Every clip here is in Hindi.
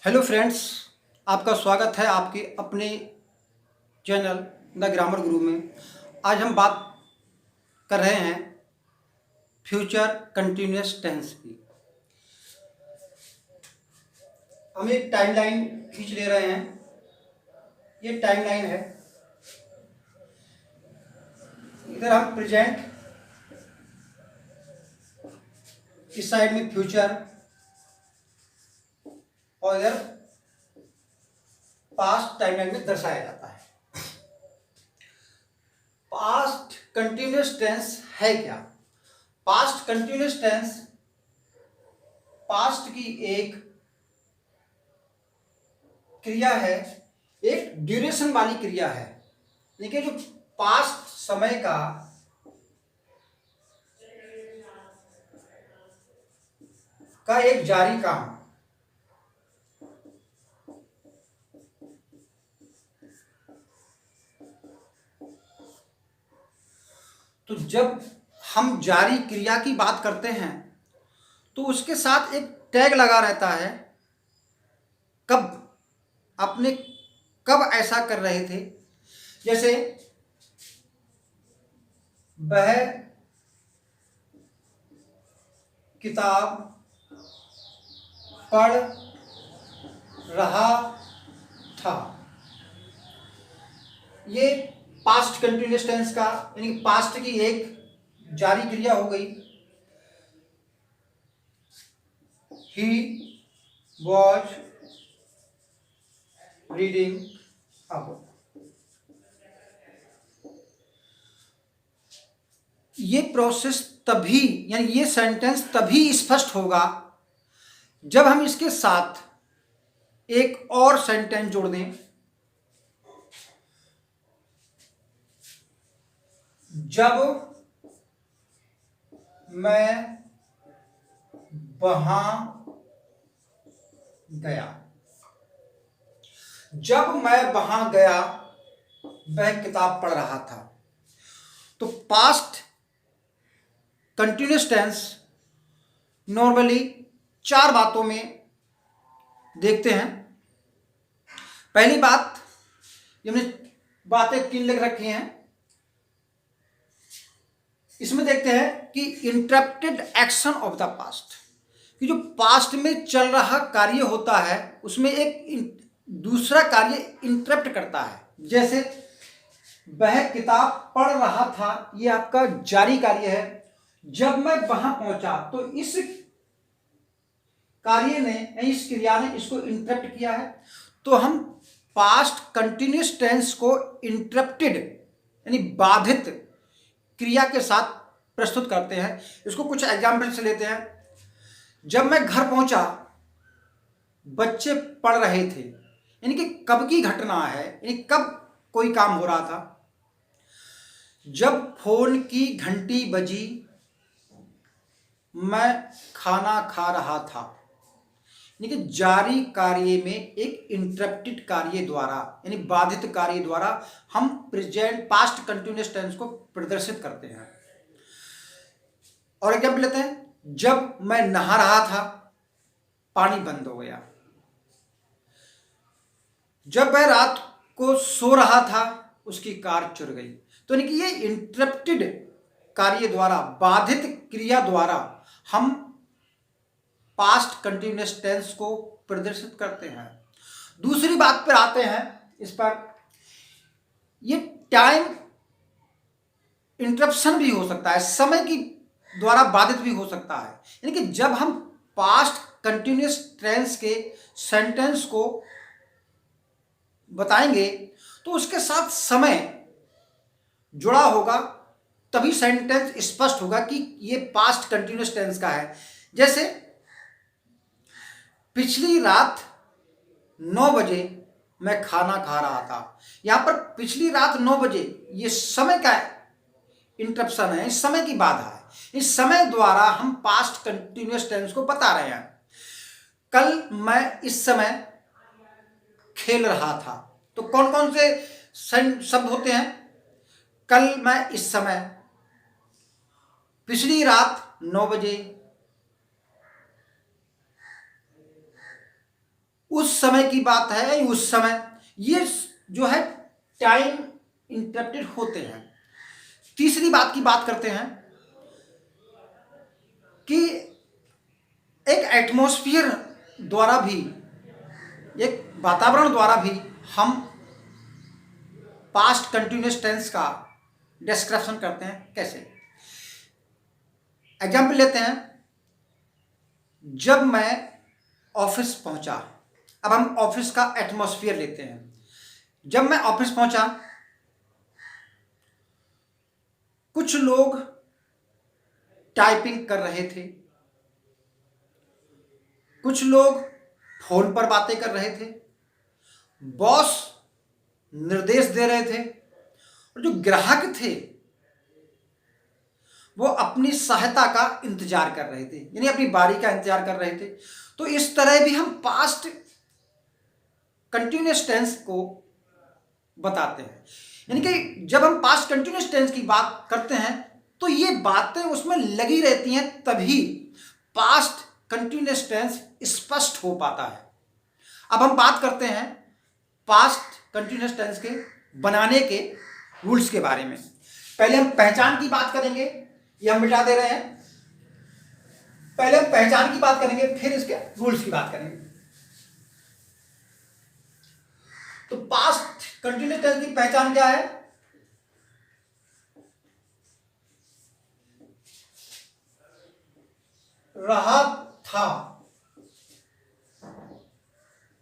हेलो फ्रेंड्स, आपका स्वागत है आपके अपने चैनल द ग्रामर गुरु में। आज हम बात कर रहे हैं फ्यूचर कंटिन्यूअस टेंस की। हम एक टाइमलाइन खींच ले रहे हैं। ये टाइमलाइन है। इधर हम प्रेजेंट, इस साइड में फ्यूचर और इधर पास्ट टाइमलाइन में दर्शाया जाता है। पास्ट कंटिन्यूअस टेंस है क्या? पास्ट कंटिन्यूअस टेंस पास्ट की एक क्रिया है, एक ड्यूरेशन वाली क्रिया है। देखिए, जो पास्ट समय का एक जारी काम। तो जब हम जारी क्रिया की बात करते हैं तो उसके साथ एक टैग लगा रहता है। कब, आपने कब ऐसा कर रहे थे। जैसे वह किताब पढ़ रहा था। ये पास्ट कंटिन्यूअस टेंस का यानी पास्ट की एक जारी क्रिया हो गई। He was reading a book. ये प्रोसेस तभी, यानी ये सेंटेंस तभी स्पष्ट होगा जब हम इसके साथ एक और सेंटेंस जोड़ दें। जब मैं वहां गया। जब मैं वहां गया वह किताब पढ़ रहा था। तो पास्ट कंटिन्यूअस टेंस नॉर्मली चार बातों में देखते हैं। पहली बात, ये हमने बातें तीन लिख रखी हैं। इसमें देखते हैं कि interrupted action of the past, कि जो पास्ट में चल रहा कार्य होता है उसमें एक दूसरा कार्य इंटरप्ट करता है। जैसे वह किताब पढ़ रहा था, ये आपका जारी कार्य है। जब मैं वहां पहुंचा तो इस कार्य ने, इस क्रिया ने इसको इंटरप्ट किया है। तो हम पास्ट कंटिन्यूअस टेंस को इंटरप्टेड यानी बाधित क्रिया के साथ प्रस्तुत करते हैं। इसको कुछ एग्जाम्पल से लेते हैं। जब मैं घर पहुंचा बच्चे पढ़ रहे थे, यानी कि कब की घटना है, यानी कब कोई काम हो रहा था। जब फोन की घंटी बजी मैं खाना खा रहा था, यानी कि जारी कार्य में एक इंटरप्टेड कार्य द्वारा यानी बाधित कार्य द्वारा हम प्रेजेंट पास्ट कंटिन्यूअस टेंस को प्रदर्शित करते हैं। और एग्जाम्पल लेते हैं। जब मैं नहा रहा था पानी बंद हो गया। जब वह रात को सो रहा था उसकी कार चुर गई। तो यानी कि ये इंटरप्टेड कार्य द्वारा, बाधित क्रिया द्वारा हम पास्ट कंटिन्यूअस टेंस को प्रदर्शित करते हैं। दूसरी बात पर आते हैं। इस पर ये टाइम इंटरप्शन भी हो सकता है, समय की द्वारा बाधित भी हो सकता है। यानी कि जब हम पास्ट कंटिन्यूअस टेंस के सेंटेंस को बताएंगे तो उसके साथ समय जुड़ा होगा, तभी सेंटेंस स्पष्ट होगा कि ये पास्ट कंटिन्यूअस टेंस का है। जैसे पिछली रात 9 बजे मैं खाना खा रहा था। यहां पर पिछली रात 9 बजे, ये समय का इंटरप्शन है, इस समय की बाधा है। इस समय द्वारा हम पास्ट कंटिन्यूअस टेंस को बता रहे हैं। कल मैं इस समय खेल रहा था। तो कौन कौन से शब्द होते हैं? कल मैं इस समय, पिछली रात 9 बजे, उस समय की बात है, उस समय, ये जो है टाइम इंटरप्टेड होते हैं। तीसरी बात की बात करते हैं कि एक एटमॉस्फेयर द्वारा भी, एक वातावरण द्वारा भी हम पास्ट कंटिन्यूअस टेंस का डिस्क्रिप्शन करते हैं। कैसे? एग्जाम्पल लेते हैं, जब मैं ऑफिस पहुंचा। अब हम ऑफिस का एटमॉस्फेयर लेते हैं। जब मैं ऑफिस पहुंचा, कुछ लोग टाइपिंग कर रहे थे, कुछ लोग फोन पर बातें कर रहे थे, बॉस निर्देश दे रहे थे, और जो ग्राहक थे वो अपनी सहायता का इंतजार कर रहे थे, यानी अपनी बारी का इंतजार कर रहे थे। तो इस तरह भी हम पास्ट कंटिन्यूअस टेंस को बताते हैं। यानी कि जब हम पास्ट कंटिन्यूअस टेंस की बात करते हैं तो ये बातें उसमें लगी रहती हैं, तभी पास्ट कंटिन्यूअस टेंस स्पष्ट हो पाता है। अब हम बात करते हैं पास्ट कंटिन्यूअस टेंस के बनाने के रूल्स के बारे में। पहले हम पहचान की बात करेंगे, ये हम मिटा दे रहे हैं। पहले हम पहचान की बात करेंगे, फिर इसके रूल्स की बात करेंगे। तो पास्ट कंटिन्यूअस टेंस की पहचान क्या है? रहा था,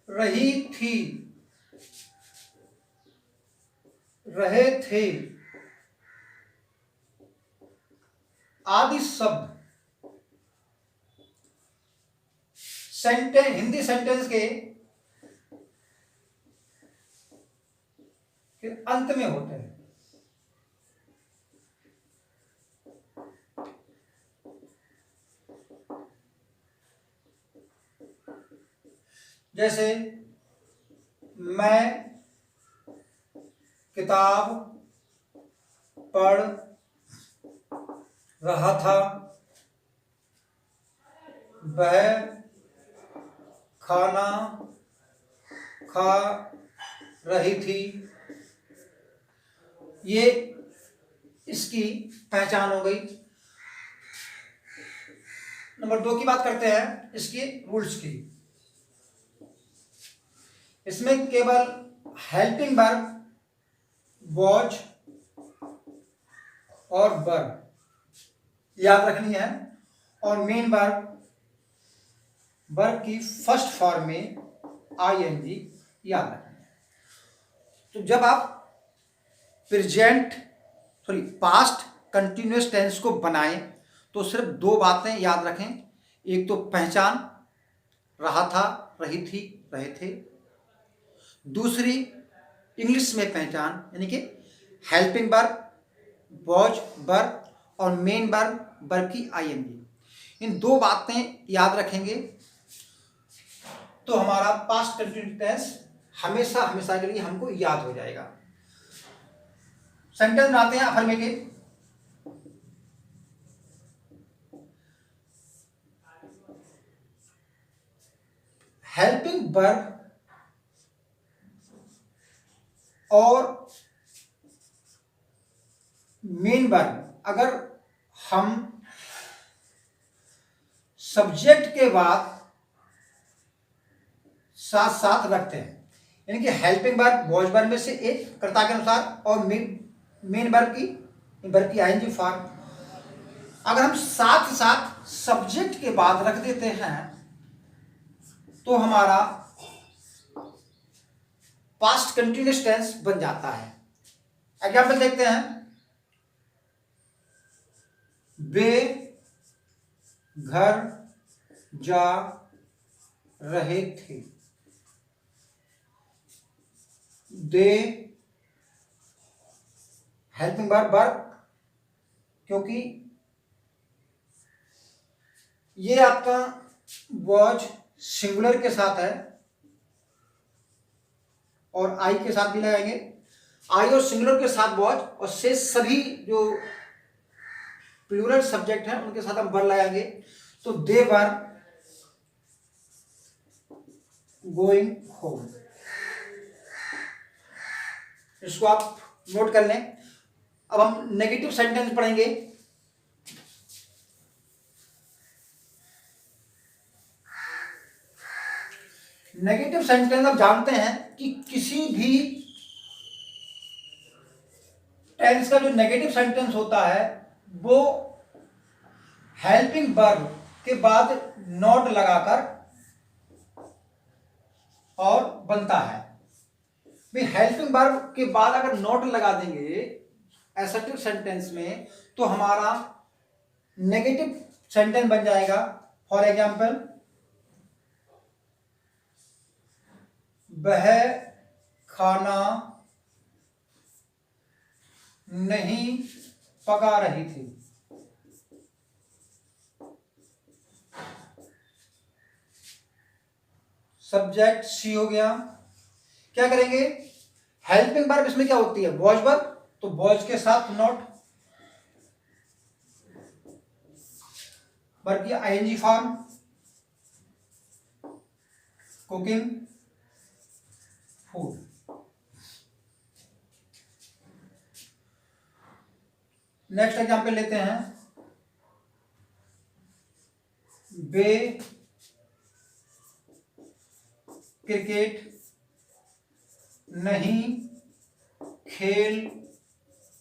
रही थी, रहे थे आदि शब्द हिंदी सेंटेंस के अंत में होते हैं। जैसे मैं किताब पढ़ रहा था, वह खाना खा रही थी। ये इसकी पहचान हो गई। नंबर 2 की बात करते हैं, इसके रूल्स की। इसमें केवल हेल्पिंग वर्ब वॉज और वर्ब याद रखनी है, और मेन वर्ब की फर्स्ट फॉर्म में आईएनजी याद रखनी है। तो जब आप पास्ट कंटिन्यूअस टेंस को बनाएं तो सिर्फ 2 बातें याद रखें। एक तो पहचान, रहा था, रही थी, रहे थे। दूसरी इंग्लिश में पहचान, यानी कि हेल्पिंग वर्ब वॉज वर्ब और मेन वर्ब की आईएनजी। इन 2 बातें याद रखेंगे तो हमारा पास्ट कंटिन्यूअस टेंस हमेशा हमेशा के लिए हमको याद हो जाएगा। सेंटेंस बनाते हैं अफर्मेटिव। हेल्पिंग वर्ब और मेन वर्ब अगर हम सब्जेक्ट के बाद साथ साथ रखते हैं, यानी कि हेल्पिंग वर्ब वॉज वर्ब में से एक कर्ता के अनुसार और मेन वर्ब की आईएनजी फॉर्म, अगर हम साथ साथ सब्जेक्ट के बाद रख देते हैं तो हमारा पास्ट कंटिन्यूअस टेंस बन जाता है। एग्जाम्पल देखते हैं, वे घर जा रहे थे, दे हेल्पिंग वर्ब क्योंकि ये आपका वॉज सिंगुलर के साथ है और आई के साथ भी लगाएंगे। आई और सिंगुलर के साथ वॉज और से सभी जो प्लूरल सब्जेक्ट हैं उनके साथ हम वर लगाएंगे। तो दे वर गोइंग होम। इसको आप नोट कर लें। अब हम नेगेटिव सेंटेंस पढ़ेंगे। नेगेटिव सेंटेंस आप जानते हैं कि किसी भी टेंस का जो नेगेटिव सेंटेंस होता है वो हेल्पिंग वर्ब के बाद नॉट लगाकर और बनता है। भाई हेल्पिंग वर्ब के बाद अगर नॉट लगा देंगे असर्टिव सेंटेंस में तो हमारा नेगेटिव सेंटेंस बन जाएगा। फॉर एग्जाम्पल, वह खाना नहीं पका रही थी। सब्जेक्ट सी हो गया। क्या करेंगे, हेल्पिंग वर्ब इसमें क्या होती है, वॉज वर्ब, तो वॉज के साथ नॉट, वर्ब की ING form, cooking, food. Next example लेते हैं। वे क्रिकेट नहीं खेल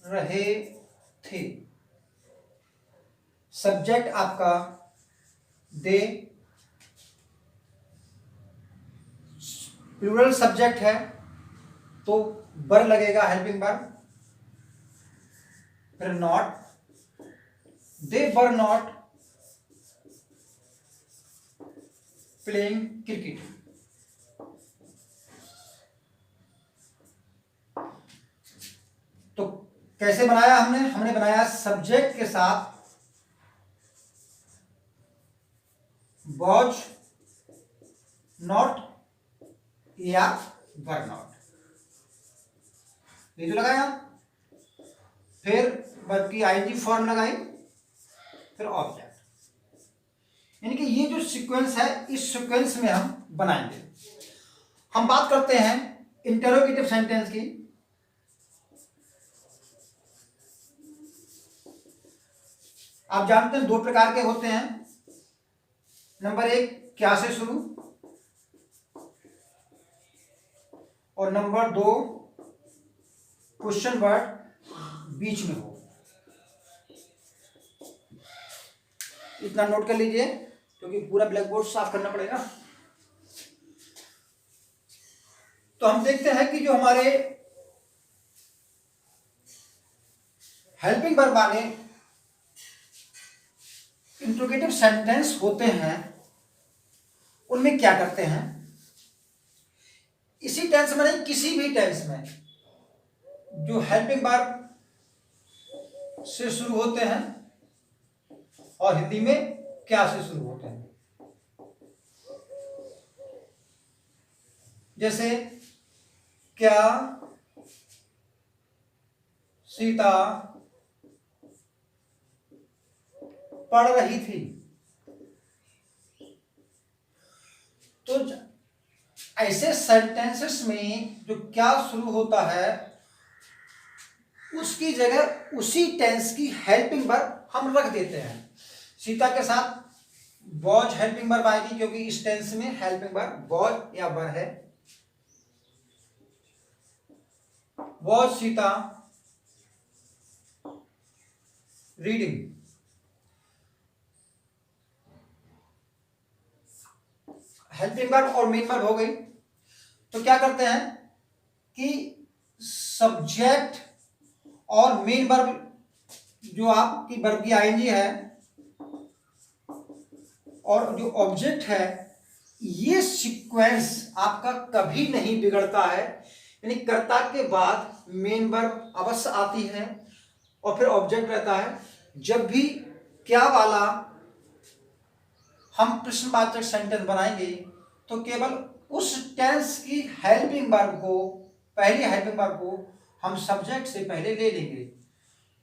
रहे थे। सब्जेक्ट आपका दे, प्लूरल सब्जेक्ट है तो वर लगेगा हेल्पिंग वर्ब, फिर not, they were not playing cricket. तो कैसे बनाया हमने बनाया सब्जेक्ट के साथ वॉज नॉट या वर नॉट, ये जो लगाया, फिर वर्ब की आईएनजी फॉर्म लगाई, फिर ऑब्जेक्ट। यानी कि ये जो सीक्वेंस है इस सीक्वेंस में हम बनाएंगे। हम बात करते हैं इंटरोगेटिव सेंटेंस की। आप जानते हैं दो प्रकार के होते हैं। नंबर एक, क्या से शुरू, और नंबर दो, क्वेश्चन वर्ड बीच में हो। इतना नोट कर लीजिए क्योंकि पूरा ब्लैक बोर्ड साफ करना पड़ेगा। तो हम देखते हैं कि जो हमारे हेल्पिंग वर्ब वाले इंट्रोगेटिव सेंटेंस होते हैं उनमें क्या करते हैं, इसी टेंस में नहीं किसी भी टेंस में जो हेल्पिंग वर्ब से शुरू होते हैं और हिंदी में क्या से शुरू होते हैं। जैसे क्या सीता पढ़ रही थी, तो ऐसे सेंटेंसेस में जो क्या शुरू होता है उसकी जगह उसी टेंस की हेल्पिंग वर्ब हम रख देते हैं। सीता के साथ वॉज हेल्पिंग वर्ब आएगी क्योंकि इस टेंस में हेल्पिंग वर्ब वॉज या वर है। Was Sita reading, helping verb और मेन वर्ब हो गई। तो क्या करते हैं कि सब्जेक्ट और मेन वर्ब जो आपकी वर्ब की आईएनजी है और जो ऑब्जेक्ट है, ये सीक्वेंस आपका कभी नहीं बिगड़ता है। यानी कर्ता के बाद मेन वर्ब अवश्य आती है और फिर ऑब्जेक्ट रहता है। जब भी क्या वाला हम प्रश्नवाचक सेंटेंस बनाएंगे तो केवल उस टेंस की हेल्पिंग वर्ब को, पहली हेल्पिंग वर्ब को हम सब्जेक्ट से पहले ले लेंगे।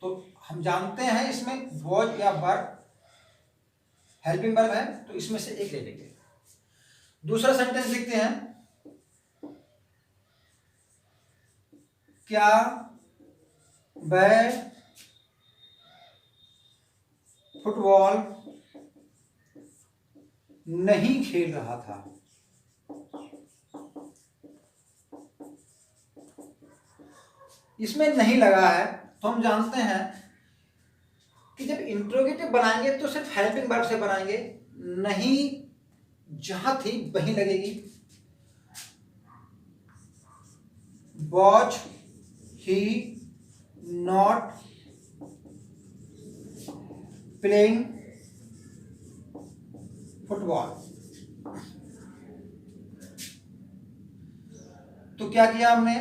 तो हम जानते हैं इसमें वॉज या वर हेल्पिंग वर्ब है तो इसमें से एक ले लेंगे। दूसरा सेंटेंस लिखते हैं। क्या वह फुटबॉल नहीं खेल रहा था? इसमें नहीं लगा है तो हम जानते हैं कि जब इंट्रोगेटिव बनाएंगे तो सिर्फ हेल्पिंग वर्ब से बनाएंगे, नहीं जहां थी वहीं लगेगी। Watch he not playing football. तो क्या किया हमने,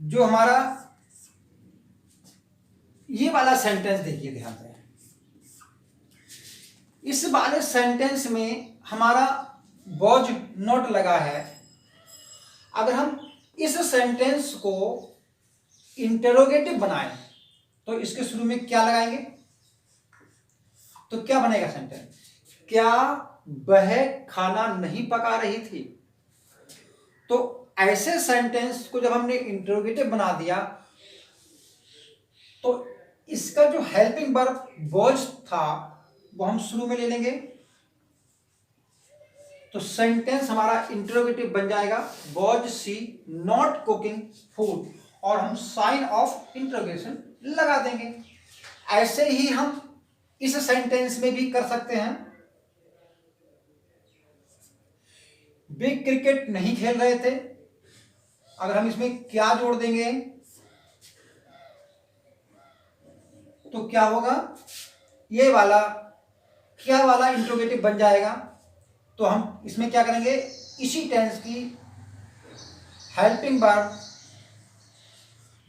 जो हमारा ये वाला सेंटेंस देखिए ध्यान से, इस वाले सेंटेंस में हमारा वॉज नॉट लगा है। अगर हम इस सेंटेंस को इंटरोगेटिव बनाएं तो इसके शुरू में क्या लगाएंगे, तो क्या बनेगा सेंटेंस, क्या वह खाना नहीं पका रही थी? तो ऐसे सेंटेंस को जब हमने इंटरोगेटिव बना दिया तो इसका जो हेल्पिंग वर्ब वॉज था वो हम शुरू में ले लेंगे, तो सेंटेंस हमारा इंटरोगेटिव बन जाएगा, was she not cooking food, और हम साइन ऑफ इंटरोगेशन लगा देंगे। ऐसे ही हम इस सेंटेंस में भी कर सकते हैं, वे क्रिकेट नहीं खेल रहे थे। अगर हम इसमें क्या जोड़ देंगे तो क्या होगा, ये वाला क्या वाला इंट्रोगेटिव बन जाएगा। तो हम इसमें क्या करेंगे, इसी टेंस की हेल्पिंग वर्ब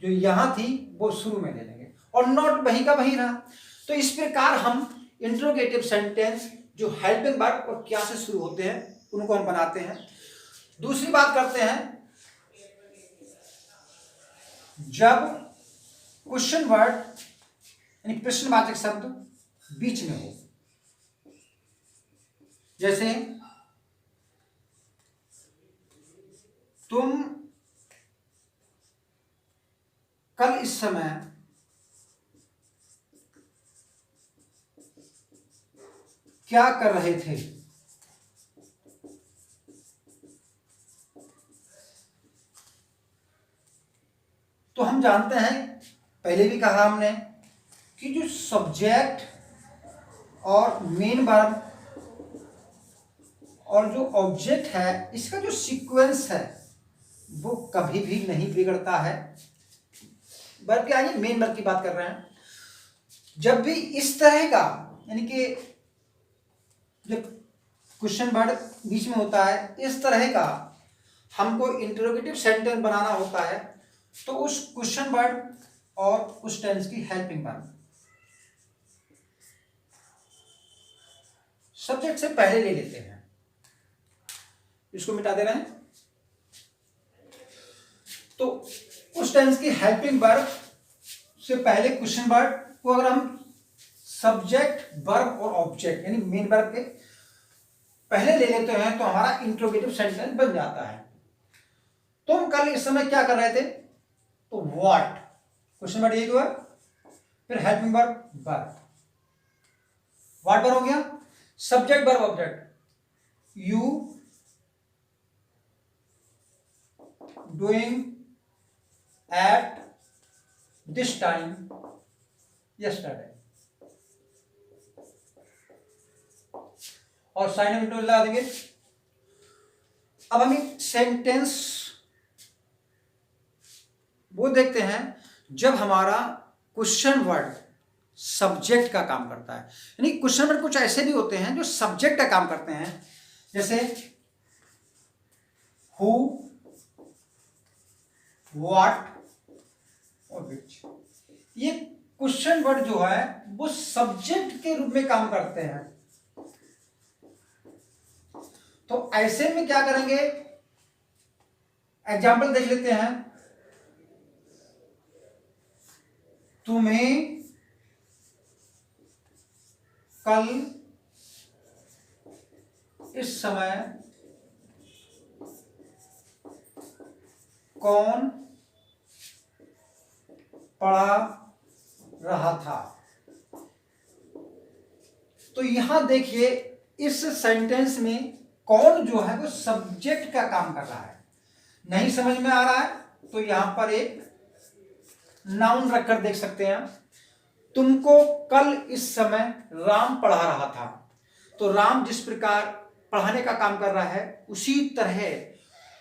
जो यहां थी वो शुरू में ले लेंगे और नॉट वहीं का वहीं रहा। तो इस प्रकार हम इंट्रोगेटिव सेंटेंस जो हेल्पिंग वर्ब और क्या से शुरू होते हैं उनको हम बनाते हैं। दूसरी बात करते हैं, जब क्वेश्चन वर्ड यानी प्रश्नवाचक शब्द बीच में हो, जैसे तुम कल इस समय क्या कर रहे थे? तो हम जानते हैं, पहले भी कहा हमने, कि जो सब्जेक्ट और मेन वर्ब और जो ऑब्जेक्ट है इसका जो सीक्वेंस है वो कभी भी नहीं बिगड़ता है। बल्कि आइए मेन वर्ब की बात कर रहे हैं, जब भी इस तरह का यानी कि जब क्वेश्चन वर्ड बीच में होता है इस तरह का हमको इंटरोगेटिव सेंटेंस बनाना होता है, तो उस क्वेश्चन वर्ड और उस टेंस की हेल्पिंग वर्ब सब्जेक्ट से पहले ले लेते हैं। इसको मिटा दे रहे हैं, तो उस टेंस की हेल्पिंग वर्ब से पहले क्वेश्चन वर्ड को अगर हम सब्जेक्ट वर्ब और ऑब्जेक्ट यानी मेन वर्ब के पहले ले लेते हैं तो हमारा इंट्रोगेटिव सेंटेंस बन जाता है। तुम कल इस समय क्या कर रहे थे? तो व्हाट क्वेश्चन वर्ड यही तो है, फिर helping verb verb, what verb हो गया, subject verb object, you doing at this time yesterday, और साइन ऑफ इंटरव्यू लगा देंगे। अब हम एक सेंटेंस वो देखते हैं जब हमारा क्वेश्चन वर्ड सब्जेक्ट का काम करता है, यानी क्वेश्चन वर्ड कुछ ऐसे भी होते हैं जो सब्जेक्ट का काम करते हैं, जैसे हु, व्हाट और विच। ये क्वेश्चन वर्ड जो है वो सब्जेक्ट के रूप में काम करते हैं। तो ऐसे में क्या करेंगे, एग्जाम्पल देख लेते हैं। तुम्हें कल इस समय कौन पढ़ा रहा था। तो यहां देखिए इस सेंटेंस में कौन जो है वो सब्जेक्ट का काम कर रहा है। नहीं समझ में आ रहा है तो यहां पर एक नाउन रखकर देख सकते हैं। तुमको कल इस समय राम पढ़ा रहा था। तो राम जिस प्रकार पढ़ाने का काम कर रहा है उसी तरह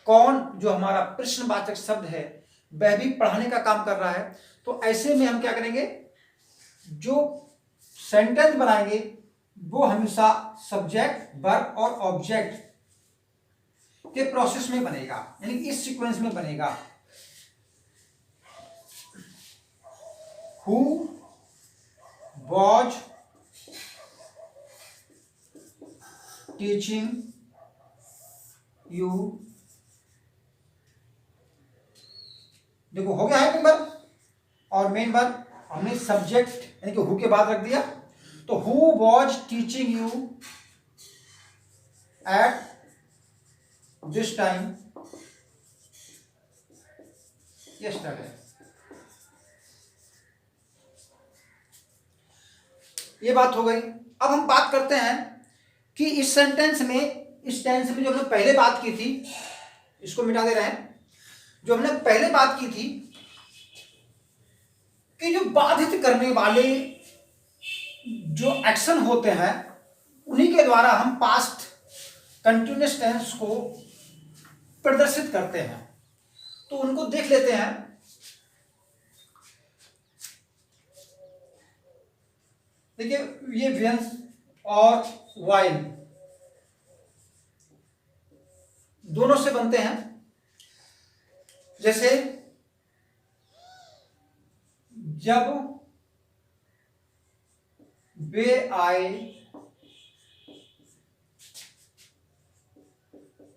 कौन जो हमारा प्रश्नवाचक शब्द है वह भी पढ़ाने का काम कर रहा है। तो ऐसे में हम क्या करेंगे, जो सेंटेंस बनाएंगे वो हमेशा सब्जेक्ट, वर्ब और ऑब्जेक्ट के प्रोसेस में बनेगा, यानी इस सीक्वेंस में बनेगा। Who was teaching you. देखो हो गया है मेन वर्ब और मेन वर्ब हमने सब्जेक्ट यानी कि हु के बाद रख दिया। तो who was teaching you at this time yesterday. ये बात हो गई। अब हम बात करते हैं कि इस सेंटेंस में, इस टेंस में जो हमने पहले बात की थी, इसको मिटा दे रहे हैं। जो हमने पहले बात की थी कि जो बाधित करने वाले जो एक्शन होते हैं उन्हीं के द्वारा हम पास्ट कंटिन्यूअस टेंस को प्रदर्शित करते हैं। तो उनको देख लेते हैं। देखिए ये वेन्स और वाइल दोनों से बनते हैं। जैसे जब वे आए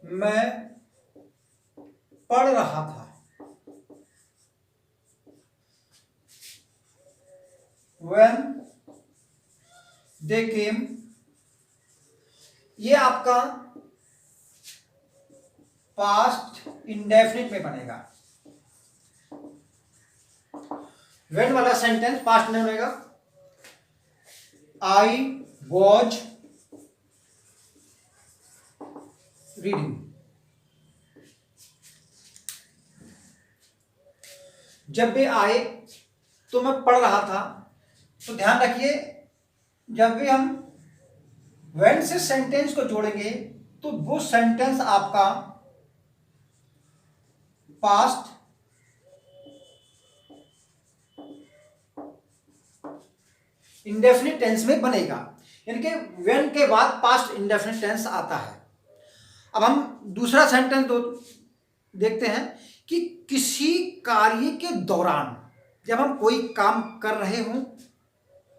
मैं पढ़ रहा था। When they came, ये आपका पास्ट इंडेफिनिट में बनेगा। when वाला सेंटेंस पास्ट में बनेगा। I was reading। जब वे आए तो मैं पढ़ रहा था। तो ध्यान रखिए जब भी हम when से सेंटेंस को जोड़ेंगे तो वो सेंटेंस आपका पास्ट इंडेफिनिट टेंस में बनेगा, यानी कि when के बाद पास्ट इंडेफिनिट टेंस आता है। अब हम दूसरा सेंटेंस देखते हैं कि किसी कार्य के दौरान, जब हम कोई काम कर रहे हों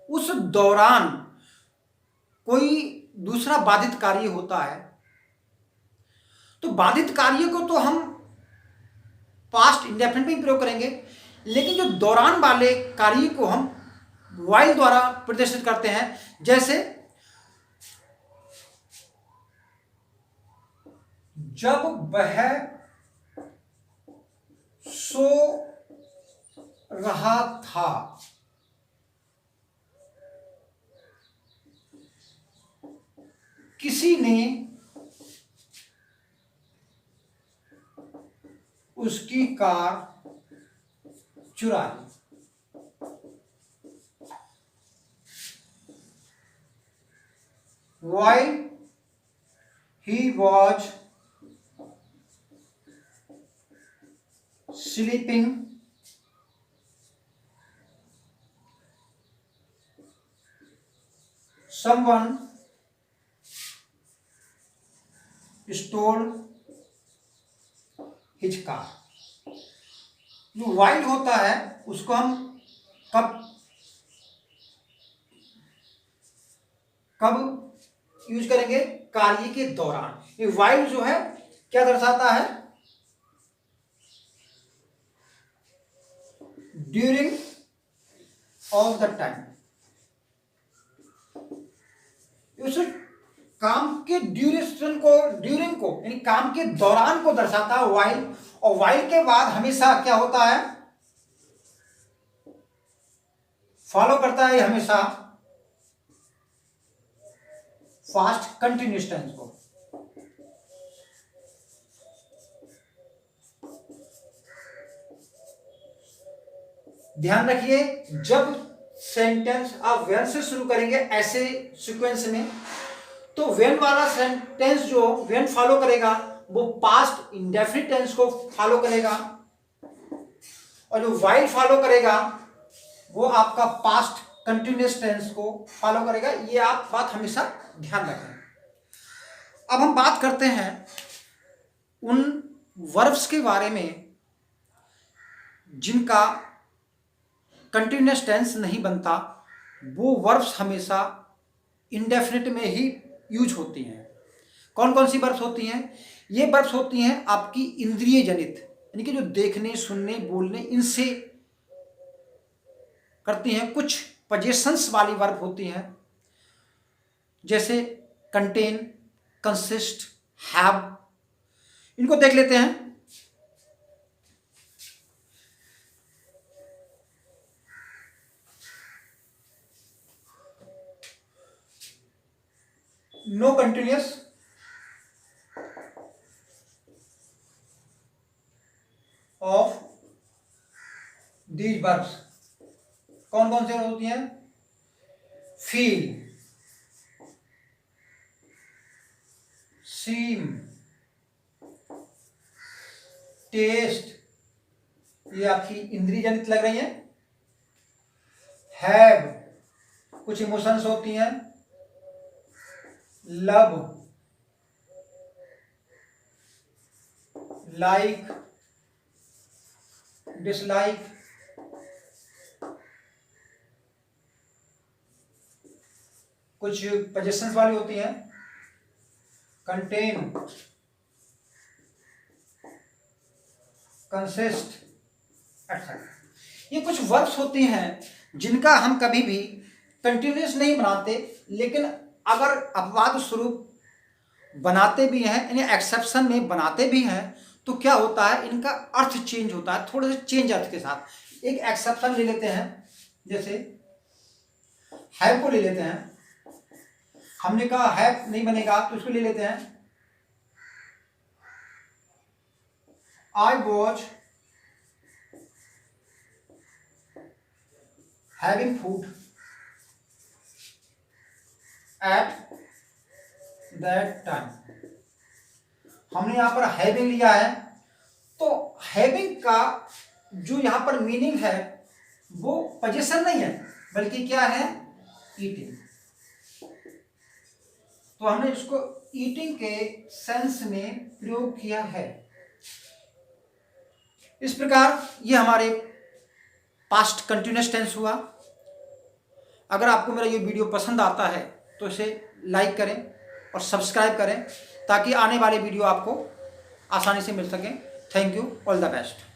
उस दौरान कोई दूसरा बाधित कार्य होता है, तो बाधित कार्य को तो हम पास्ट इंडेफिनिट में प्रयोग करेंगे, लेकिन जो दौरान वाले कार्य को हम वाइल द्वारा प्रदर्शित करते हैं। जैसे जब वह सो रहा था किसी ने उसकी कार चुरा ली। While he was sleeping, someone stole his car। जो while होता है उसको हम कब यूज करेंगे, कार्य के दौरान। ये while जो है क्या दर्शाता है, ड्यूरिंग ऑफ द टाइम। उस काम के ड्यूरेशन को, ड्यूरिंग को यानी काम के दौरान को दर्शाता है while। और while के बाद हमेशा क्या होता है, फॉलो करता है हमेशा पास्ट कंटिन्यूअस टेंस को। ध्यान रखिए, जब सेंटेंस आप वेन से शुरू करेंगे ऐसे सीक्वेंस में, तो वेन वाला सेंटेंस जो वेन फॉलो करेगा वो पास्ट इंडेफिनिट टेंस को फॉलो करेगा, और जो वाइल फॉलो करेगा वो आपका पास्ट कंटिन्यूअस टेंस को फॉलो करेगा। ये आप बात हमेशा ध्यान रखें। अब हम बात करते हैं उन वर्ब्स के बारे में जिनका कंटिन्यूअस टेंस नहीं बनता। वो वर्ब्स हमेशा इंडेफिनिट में ही यूज होती हैं। कौन कौन सी वर्ब्स होती हैं? ये वर्ब्स होती हैं आपकी इंद्रिय जनित, यानी कि जो देखने, सुनने, बोलने इनसे करती हैं। कुछ पोजेशंस वाली वर्ब होती हैं, जैसे कंटेन, कंसिस्ट, हैव। इनको देख लेते हैं। No continuous, of these verbs कौन कौन से होती हैं? फील, सीम, टेस्ट, ये आपकी इंद्रिय जनित लग रही है। हैव, कुछ इमोशंस होती हैं। लव, लाइक, डिसलाइक, कुछ पोजेशंस वाली होती हैं। Contain, consist, etcetera. ये कुछ वर्ब्स होती हैं जिनका हम कभी भी कंटिन्यूअस नहीं बनाते, लेकिन अगर अपवाद स्वरूप बनाते भी हैं, यानी एक्सेप्शन में बनाते भी हैं, तो क्या होता है, इनका अर्थ चेंज होता है, थोड़े से चेंज अर्थ के साथ। एक एक्सेप्शन ले लेते हैं, जैसे हैव को ले लेते हैं। हमने कहा हैव नहीं बनेगा, तो इसको ले लेते हैं। I was having food at that time. हमने यहां पर हैविंग लिया है, तो हैविंग का जो यहां पर मीनिंग है वो पोजीशन नहीं है, बल्कि क्या है, ईटिंग। तो हमने इसको ईटिंग के सेंस में प्रयोग किया है। इस प्रकार ये हमारे पास्ट कंटिन्यूअस टेंस हुआ। अगर आपको मेरा ये वीडियो पसंद आता है तो इसे लाइक करें और सब्सक्राइब करें, ताकि आने वाले वीडियो आपको आसानी से मिल सकें। Thank you, all the best.